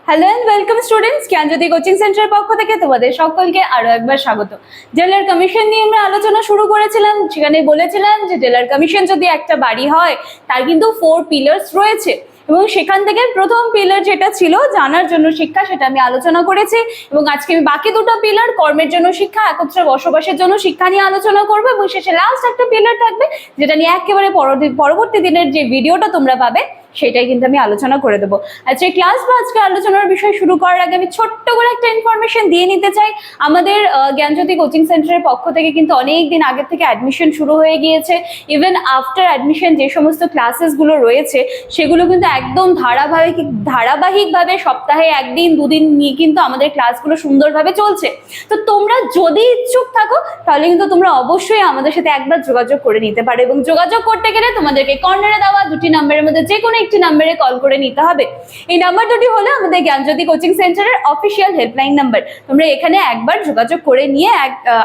Hello and welcome students, Gyanjyoti coaching সেন্টারের পক্ষ থেকে তোমাদের সকলকে আরো একবার স্বাগত। জেলার কমিশন নিয়ে আমরা আলোচনা শুরু করেছিলাম, সেখানে বলেছিলাম যে জেলার কমিশন যদি একটা বাড়ি হয় তার কিন্তু 4 পিলার্স রয়েছে এবং সেখান থেকে প্রথম পিলার যেটা ছিল জানার জন্য শিক্ষা, সেটা আমি আলোচনা করেছি এবং আজকে আমি বাকি দুটো পিলার কর্মের জন্য শিক্ষা, একত্রে বসবাসের জন্য শিক্ষা নিয়ে আলোচনা করবো এবং শেষে লাস্ট একটা পিলার থাকবে যেটা নিয়ে একেবারে পরবর্তী দিনের যে ভিডিওটা তোমরা পাবে সেটাই কিন্তু আমি আলোচনা করে দেবো। আজকে ক্লাস বা আজকে আলোচনার বিষয় শুরু করার আগে আমি ছোট্ট করে একটা ইনফরমেশন দিয়ে নিতে চাই। আমাদের জ্ঞানজ্যোতি কোচিং সেন্টারের পক্ষ থেকে কিন্তু অনেক দিন আগের থেকে অ্যাডমিশন শুরু হয়ে গিয়েছে। ইভেন আফটার অ্যাডমিশন যে সমস্ত ক্লাসেসগুলো রয়েছে সেগুলো কিন্তু একদম ধারাবাহিকভাবে সপ্তাহে একদিন দুদিন নিয়ে কিন্তু আমাদের ক্লাসগুলো সুন্দরভাবে চলছে। তো তোমরা যদি ইচ্ছুক থাকো তাহলে কিন্তু তোমরা অবশ্যই আমাদের সাথে একবার যোগাযোগ করে নিতে পারো এবং যোগাযোগ করতে গেলে তোমাদেরকে কর্নারে দেওয়া দুটি নাম্বারের মধ্যে যে কোনো একটি নাম্বারে কল করে নিতে হবে। এই নাম্বার দুটি হলো আমাদের জ্ঞানজ্যোতি কোচিং সেন্টারের অফিসিয়াল হেল্পলাইন নাম্বার। তোমরা এখানে একবার যোগাযোগ করে নিয়ে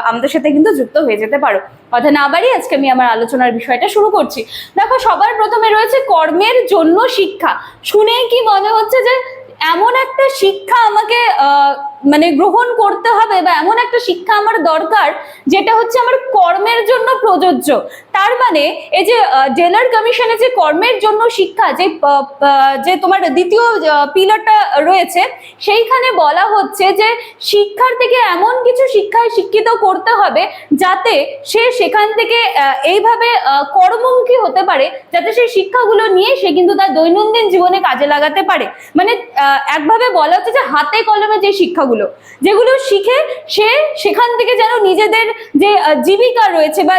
আমাদের সাথে কিন্তু যুক্ত হয়ে যেতে পারো। কথা না বাড়িয়ে আজকে আমি আমার আলোচনার বিষয়টা শুরু করছি। দেখো, সবার প্রথমে রয়েছে কর্মের জন্য শিক্ষা। শুনেই কি মনে হচ্ছে যে এমন একটা শিক্ষা আমাকে মানে গ্রহণ করতে হবে বা এমন একটা শিক্ষা আমার দরকার যেটা হচ্ছে আমার কর্মের জন্য প্রযোজ্য। তার মানে এই যে জেলার কমিশনে যে কর্মের জন্য শিক্ষা যে তোমার দ্বিতীয় পিলারটা রয়েছে, সেইখানে বলা হচ্ছে যে শিক্ষার্থীকে এমন কিছু শিক্ষায় শিক্ষিত করতে হবে যাতে সে সেখান থেকে এইভাবে কর্মমুখী হতে পারে যাতে সেই শিক্ষাগুলো নিয়ে সে কিন্তু তার দৈনন্দিন জীবনে কাজে লাগাতে পারে। মানে একভাবে বলা হচ্ছে যে হাতে কলমে যে শিক্ষাগুলো যেগুলো শিখে সে সেখান থেকে যেন নিজেদের যে জীবিকা রয়েছে বা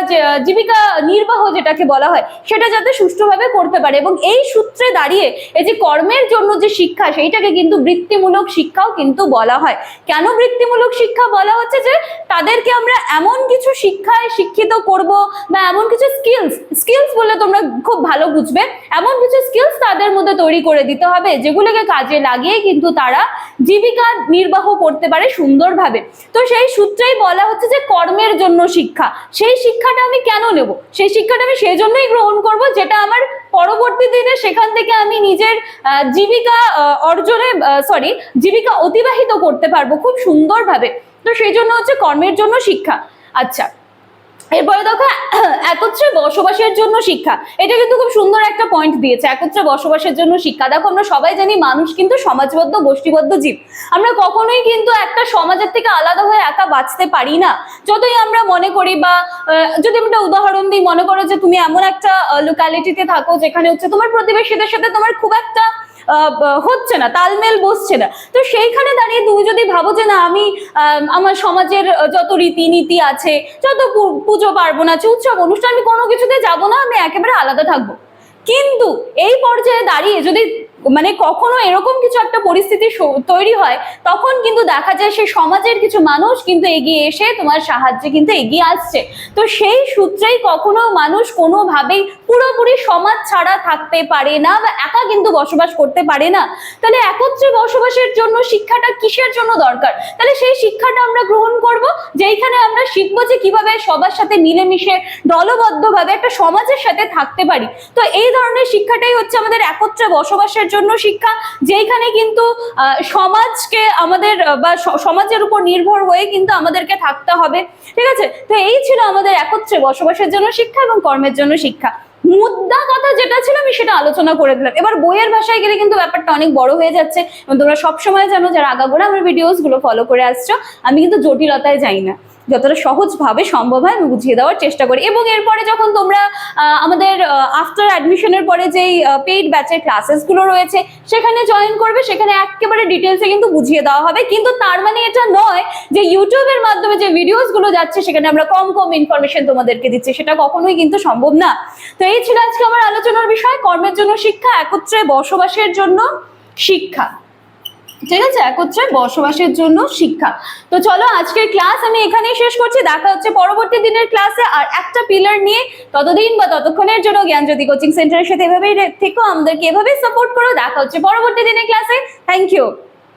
জীবিকা নির্বাহ যেটাকে বলা হয় সেটা যাতে সুষ্ঠুভাবে করতে পারে। এবং এই সূত্রে দাঁড়িয়ে এই যে কর্মের জন্য যে শিক্ষা সেইটাকে কিন্তু বৃত্তিমূলক শিক্ষাও কিন্তু বলা হয়। কেন বৃত্তিমূলক শিক্ষা বলা হচ্ছে? যে তাদেরকে আমরা এমন কিছু শিক্ষায় শিক্ষিত করব বা এমন কিছু স্কিলস বলে তোমরা খুব ভালো বুঝবে, এমন কিছু স্কিলস তাদের মধ্যে তৈরি করে দিতে হবে যেগুলোকে কাজে লাগিয়ে কিন্তু তারা জীবিকা নির্বাহ করতে পারে সুন্দরভাবে। তো সেই সূত্রেই বলা হচ্ছে যে কর্মের জন্য শিক্ষা। সেই শিক্ষাটা আমি কেন নেব? সেই শিক্ষাটা আমি সেই জন্যই গ্রহণ করব যেটা আমার পরবর্তী দিনে সেখান থেকে আমি নিজের জীবিকা অতিবাহিত করতে পারবো খুব সুন্দরভাবে। তো সেই জন্য হচ্ছে কর্মের জন্য শিক্ষা। আচ্ছা, এরপরে দেখো একত্রে বসবাসের জন্য শিক্ষা। এটা কিন্তু খুব সুন্দর একটা পয়েন্ট দিয়েছে, একত্রে বসবাসের জন্য শিক্ষা। দেখো, আমরা সবাই জানি মানুষ কিন্তু সমাজবদ্ধ গোষ্ঠীবদ্ধ জীব। আমরা কখনোই কিন্তু একটা সমাজের থেকে আলাদা হয়ে একা বাঁচতে পারি না, যতই আমরা মনে করি। বা যদি আমরা উদাহরণ দিই, মনে করো যে তুমি এমন একটা লোকালিটিতে থাকো যেখানে হচ্ছে তোমার প্রতিবেশীদের সাথে তোমার খুব একটা হচ্ছে না, তালমেল বসছে না। তো সেইখানে দাঁড়িয়ে তুমি যদি ভাবো যে না, আমি আমার সমাজের যত রীতিনীতি আছে, যত পুজো পার্বণ আছে, উৎসব অনুষ্ঠান, আমি কোনো কিছুতে যাবো না, আমি একেবারে আলাদা থাকবো। কিন্তু এই পর্যায়ে দাঁড়িয়ে যদি মানে কখনো এরকম কিছু একটা পরিস্থিতি তৈরি হয়, তখন কিন্তু দেখা যায় সেই সমাজের কিছু মানুষ কিন্তু এগিয়ে এসে তোমার সাহায্যে কিন্তু এগিয়ে আসছে। তো সেই সূত্রেই কখনো মানুষ কোনোভাবেই পুরোপুরি সমাজ ছাড়া থাকতে পারে না বা একা কিন্তু বসবাস করতে পারে না। তাহলে একত্রে বসবাসের জন্য শিক্ষাটা কিসের জন্য দরকার? তাহলে সেই শিক্ষাটা আমরা গ্রহণ করব যেইখানে আমরা শিখবো যে কিভাবে সবার সাথে মিলেমিশে দলবদ্ধভাবে একটা সমাজের সাথে থাকতে পারি। তো এই ধরনের শিক্ষাটাই হচ্ছে আমাদের একত্রে বসবাসের জন্য শিক্ষা, যেখানে কিন্তু সমাজকে আমাদের বা সমাজের উপর নির্ভর হয়ে কিন্তু আমাদেরকে থাকতে হবে। ঠিক আছে? তো এই ছিল আমাদের একত্রে বসবাসের জন্য শিক্ষা এবং কর্মের জন্য শিক্ষা। মুদ্রা কথা যেটা ছিল আমি সেটা আলোচনা করে দিলাম। এবার বইয়ের ভাষায় গেলে কিন্তু ব্যাপারটা অনেক বড় হয়ে যাচ্ছে এবং তোমরা সবসময় জানো, যারা আগাগোড়া আমার ভিডিওস গুলো ফলো করে আসছো, আমি কিন্তু জটিলতায় যাই না, যতটা সহজভাবে সম্ভব হয় আমি বুঝিয়ে দেওয়ার চেষ্টা করি। এবং এরপরে যখন তোমরা আমাদের আফটার অ্যাডমিশনের পরে যেই পেইড ব্যাচের ক্লাসেস গুলো রয়েছে সেখানে জয়েন করবে, সেখানে একেবারে ডিটেলসে কিন্তু বুঝিয়ে দেওয়া হবে। কিন্তু তার মানে এটা নয় যে ইউটিউবের মাধ্যমে যে ভিডিওস গুলো যাচ্ছে সেখানে আমরা কম ইনফরমেশন তোমাদেরকে দিচ্ছি, সেটা কখনোই কিন্তু সম্ভব না। তো এই ছিল আজকে আমার আলোচনার বিষয়, কর্মের জন্য শিক্ষা, একত্রে বসবাসের জন্য শিক্ষা। ঠিক আছে, একত্রে বসবাসের জন্য শিক্ষা। তো চলো, আজকের ক্লাস আমি এখানেই শেষ করছি। দেখা হচ্ছে পরবর্তী দিনের ক্লাসে আর একটা পিলার নিয়ে। ততদিন বা ততক্ষণের জন্য জ্ঞানজ্যোতি কোচিং সেন্টারের সাথে এভাবেই থেকো, আমাদেরকে এভাবেই সাপোর্ট করো। দেখা হচ্ছে পরবর্তী দিনের ক্লাসে। Thank you.